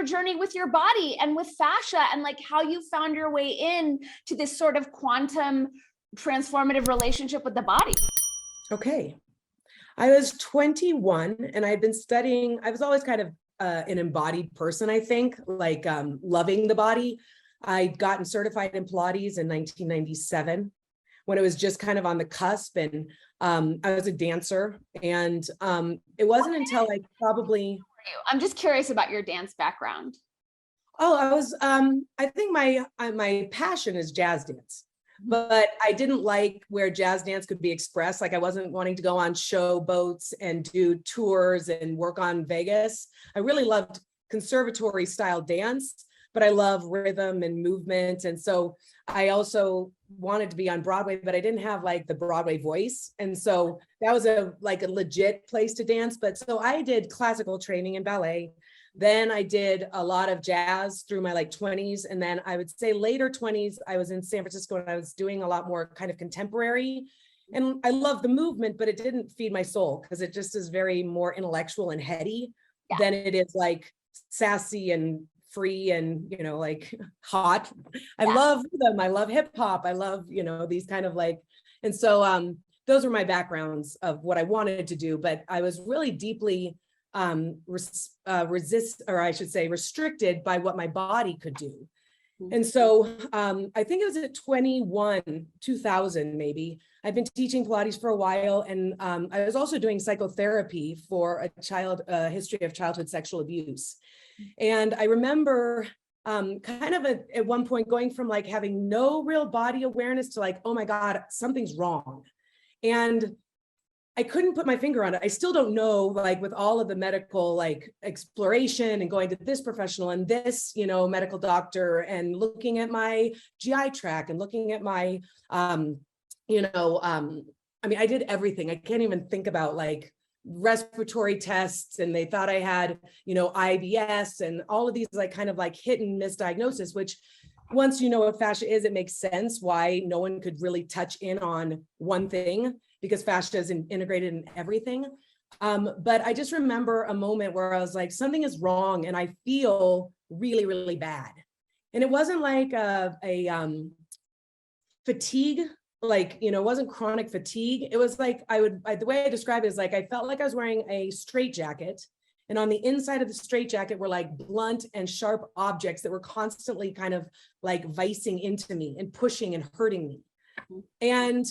journey with your body and with fascia, and like how you found your way in to this sort of quantum transformative relationship with the body. Okay. I was 21 and I'd been studying, I was always kind of an embodied person, I think, like loving the body. I'd gotten certified in Pilates in 1997 when it was just kind of on the cusp, and I was a dancer, and it wasn't until I probably... I'm just curious about your dance background. Oh, I think my passion is jazz dance. But I didn't like where jazz dance could be expressed. Like I wasn't wanting to go on show boats and do tours and work on Vegas. I really loved conservatory style dance, but I love rhythm and movement. And so I also wanted to be on Broadway, but I didn't have like the Broadway voice. And so that was a legit place to dance. But so I did classical training in ballet. Then I did a lot of jazz through my 20s. And then I would say later 20s, I was in San Francisco and I was doing a lot more kind of contemporary. And I love the movement, but it didn't feed my soul because it just is very more intellectual and heady than it is like sassy and free and, hot. I love them. I love hip hop. I love, these kind of and so those were my backgrounds of what I wanted to do, but I was really deeply restricted by what my body could do. And so I think it was at 2000 maybe, I've been teaching Pilates for a while, and I was also doing psychotherapy for a history of childhood sexual abuse. And I remember at one point going from having no real body awareness to oh my God, something's wrong. And I couldn't put my finger on it. I still don't know, with all of the medical exploration and going to this professional and this, medical doctor and looking at my GI tract and looking at my, I did everything. I can't even think about respiratory tests, and they thought I had, IBS and all of these hit and miss diagnosis, which once you know what fascia is, it makes sense why no one could really touch in on one thing, because fascia is integrated in everything. But I just remember a moment where I was like, something is wrong and I feel really, really bad. And it wasn't a fatigue, it wasn't chronic fatigue. It was the way I describe it is I felt like I was wearing a straitjacket, and on the inside of the straitjacket were blunt and sharp objects that were constantly kind of vicing into me and pushing and hurting me. And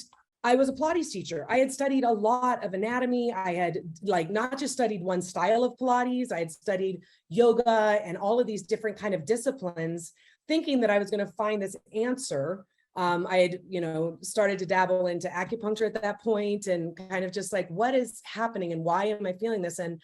I was a Pilates teacher. I had studied a lot of anatomy. I had not just studied one style of Pilates, I had studied yoga and all of these different kind of disciplines, thinking that I was going to find this answer. I had, started to dabble into acupuncture at that point, and kind of just what is happening and why am I feeling this? And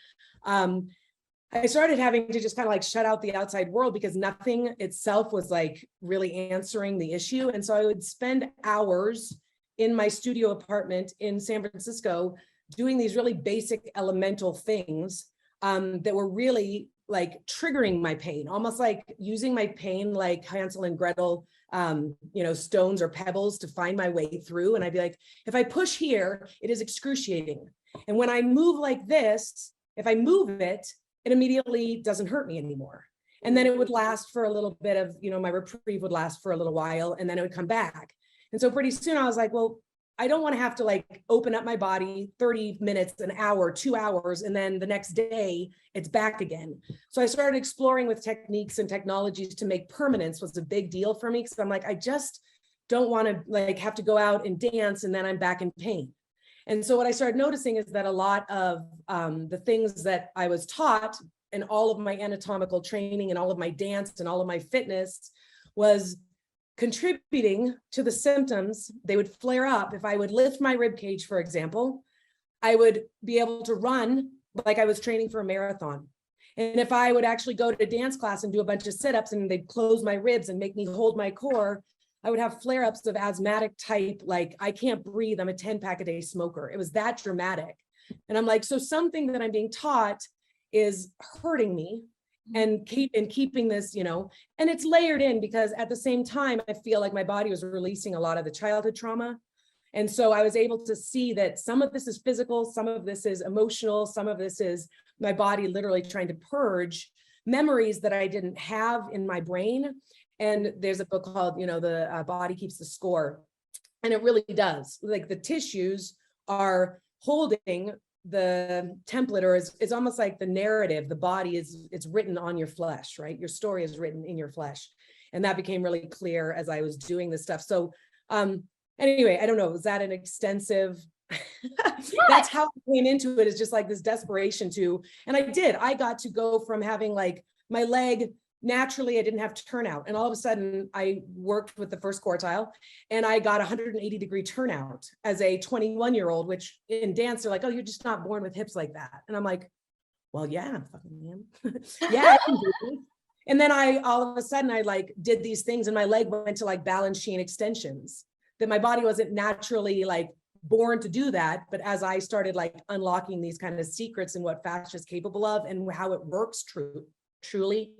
I started having to just kind of shut out the outside world, because nothing itself was really answering the issue. And so I would spend hours in my studio apartment in San Francisco doing these really basic elemental things that were really triggering my pain, almost using my pain like Hansel and Gretel, stones or pebbles to find my way through. And I'd be if I push here, it is excruciating. And when I move like this, if I move it, it immediately doesn't hurt me anymore. And then it would last for a little bit of, my reprieve would last for a little while, and then it would come back. And so pretty soon I was well, I don't want to have to open up my body 30 minutes, an hour, 2 hours, and then the next day it's back again. So I started exploring with techniques and technologies to make permanence was a big deal for me, because I'm I just don't want to have to go out and dance and then I'm back in pain. And so what I started noticing is that a lot of the things that I was taught in all of my anatomical training and all of my dance and all of my fitness was contributing to the symptoms. They would flare up. If I would lift my rib cage, for example, I would be able to run like I was training for a marathon. And if I would actually go to dance class and do a bunch of sit-ups and they'd close my ribs and make me hold my core, I would have flare-ups of asthmatic type, I can't breathe, I'm a 10-pack a day smoker. It was that dramatic. And I'm so something that I'm being taught is hurting me and keeping this, and it's layered in because at the same time, I feel like my body was releasing a lot of the childhood trauma. And so I was able to see that some of this is physical, some of this is emotional, some of this is my body literally trying to purge memories that I didn't have in my brain. And there's a book called, The Body Keeps the Score. And it really does. Like the tissues are holding the template, or it's almost like the narrative. The body it's written on your flesh, right? Your story is written in your flesh. And that became really clear as I was doing this stuff. So anyway, I don't know, was that an extensive that's how I came into it, is just like this desperation to, and I got to go from having like my leg naturally, I didn't have turnout. And all of a sudden I worked with the first quartile and I got 180-degree turnout as a 21-year-old, which in dance, they're like, oh, you're just not born with hips like that. And I'm like, well, yeah, I fucking am. Yeah, I can do this. And then all of a sudden I like did these things and my leg went to like balance chain extensions that my body wasn't naturally like born to do that. But as I started like unlocking these kind of secrets and what fascia is capable of and how it works truly,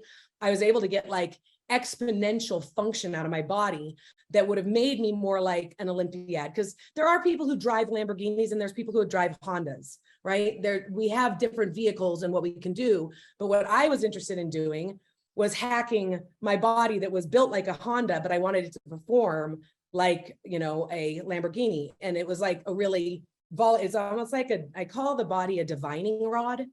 I was able to get like exponential function out of my body that would have made me more like an Olympiad. Because there are people who drive Lamborghinis and there's people who drive Hondas, right? We have different vehicles and what we can do. But what I was interested in doing was hacking my body that was built like a Honda, but I wanted it to perform like, a Lamborghini. And it was like a really, it's almost like I call the body a divining rod,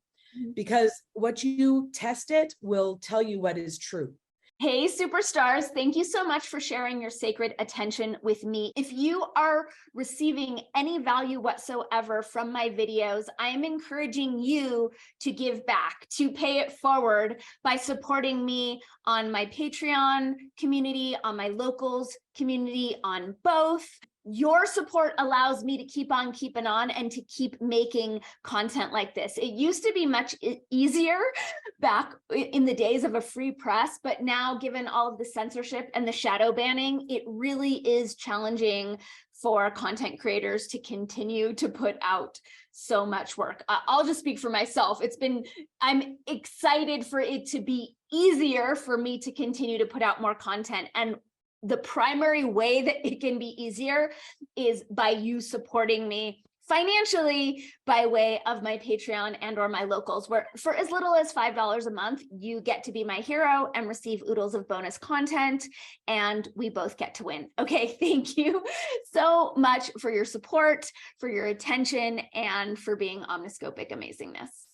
because what you test it will tell you what is true. Hey, superstars, thank you so much for sharing your sacred attention with me. If you are receiving any value whatsoever from my videos, I am encouraging you to give back, to pay it forward by supporting me on my Patreon community, on my locals community, on both. Your support allows me to keep on keeping on and to keep making content like this. It used to be much easier back in the days of a free press, but now given all of the censorship and the shadow banning, it really is challenging for content creators to continue to put out so much work. I'll just speak for myself. I'm excited for it to be easier for me to continue to put out more content. And the primary way that it can be easier is by you supporting me financially by way of my Patreon and or my locals, where for as little as $5 a month, you get to be my hero and receive oodles of bonus content, and we both get to win. Okay, thank you so much for your support, for your attention, and for being omniscopic amazingness.